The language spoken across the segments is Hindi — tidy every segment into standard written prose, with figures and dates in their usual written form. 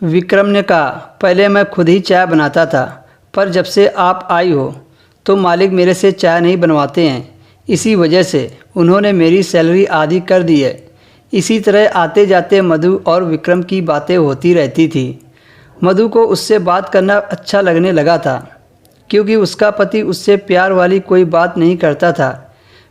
विक्रम ने कहा, पहले मैं खुद ही चाय बनाता था, पर जब से आप आई हो तो मालिक मेरे से चाय नहीं बनवाते हैं। इसी वजह से उन्होंने मेरी सैलरी आधी कर दी है। इसी तरह आते जाते मधु और विक्रम की बातें होती रहती थी। मधु को उससे बात करना अच्छा लगने लगा था, क्योंकि उसका पति उससे प्यार वाली कोई बात नहीं करता था।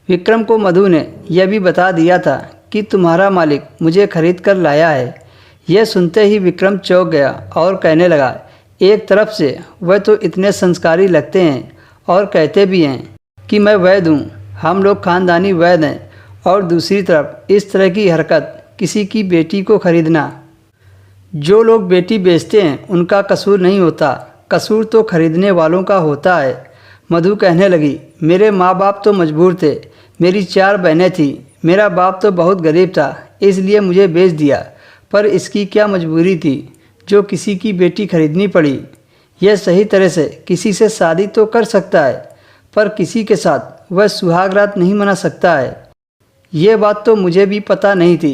विक्रम को मधु ने यह भी बता दिया था कि तुम्हारा मालिक मुझे खरीद कर लाया है। यह सुनते ही विक्रम चौंक गया और कहने लगा, एक तरफ से वह तो इतने संस्कारी लगते हैं और कहते भी हैं कि मैं वैद्य हूँ, हम लोग खानदानी वैद्य हैं, और दूसरी तरफ इस तरह की हरकत, किसी की बेटी को खरीदना। जो लोग बेटी बेचते हैं उनका कसूर नहीं होता, कसूर तो खरीदने वालों का होता है। मधु कहने लगी, मेरे माँ बाप तो मजबूर थे, मेरी 4 बहनें थीं, मेरा बाप तो बहुत गरीब था, इसलिए मुझे बेच दिया, पर इसकी क्या मजबूरी थी जो किसी की बेटी खरीदनी पड़ी। यह सही तरह से किसी से शादी तो कर सकता है, पर किसी के साथ वह सुहाग रात नहीं मना सकता है। ये बात तो मुझे भी पता नहीं थी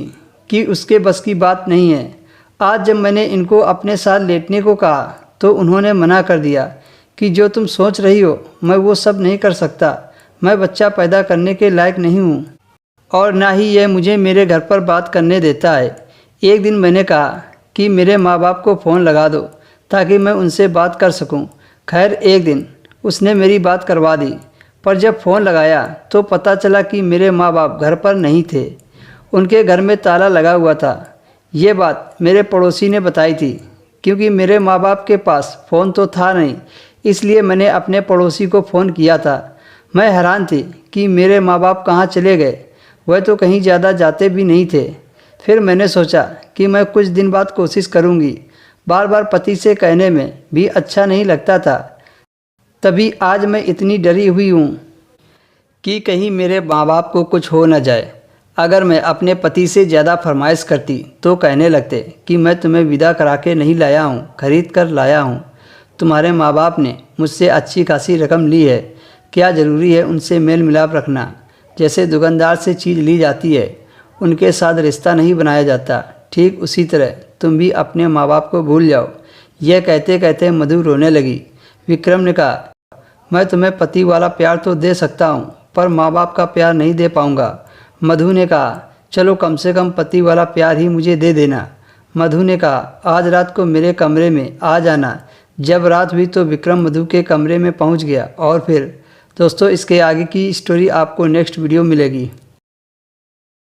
कि उसके बस की बात नहीं है। आज जब मैंने इनको अपने साथ लेटने को कहा तो उन्होंने मना कर दिया कि जो तुम सोच रही हो मैं वो सब नहीं कर सकता। मैं बच्चा पैदा करने के लायक नहीं हूँ, और ना ही यह मुझे मेरे घर पर बात करने देता है। एक दिन मैंने कहा कि मेरे माँ बाप को फ़ोन लगा दो ताकि मैं उनसे बात कर सकूं। खैर एक दिन उसने मेरी बात करवा दी, पर जब फ़ोन लगाया तो पता चला कि मेरे माँ बाप घर पर नहीं थे, उनके घर में ताला लगा हुआ था। ये बात मेरे पड़ोसी ने बताई थी, क्योंकि मेरे माँ बाप के पास फ़ोन तो था नहीं, इसलिए मैंने अपने पड़ोसी को फ़ोन किया था। मैं हैरान थी कि मेरे माँ बाप कहाँ चले गए, वह तो कहीं ज़्यादा जाते भी नहीं थे। फिर मैंने सोचा कि मैं कुछ दिन बाद कोशिश करूँगी। बार बार पति से कहने में भी अच्छा नहीं लगता था। तभी आज मैं इतनी डरी हुई हूँ कि कहीं मेरे माँ बाप को कुछ हो न जाए। अगर मैं अपने पति से ज़्यादा फरमाइश करती तो कहने लगते कि मैं तुम्हें विदा करा के नहीं लाया हूँ, खरीद कर लाया हूँ। तुम्हारे माँ बाप ने मुझसे अच्छी खासी रकम ली है, क्या ज़रूरी है उनसे मेल मिलाप रखना। जैसे दुकानदार से चीज़ ली जाती है, उनके साथ रिश्ता नहीं बनाया जाता, ठीक उसी तरह तुम भी अपने माँ बाप को भूल जाओ। यह कहते कहते मधु रोने लगी। विक्रम ने कहा, मैं तुम्हें पति वाला प्यार तो दे सकता हूँ, पर माँ बाप का प्यार नहीं दे पाऊँगा। मधु ने कहा, चलो कम से कम पति वाला प्यार ही मुझे दे देना। मधु ने कहा, आज रात को मेरे कमरे में आ जाना। जब रात हुई तो विक्रम मधु के कमरे में पहुँच गया। और फिर दोस्तों इसके आगे की स्टोरी आपको नेक्स्ट वीडियो मिलेगी।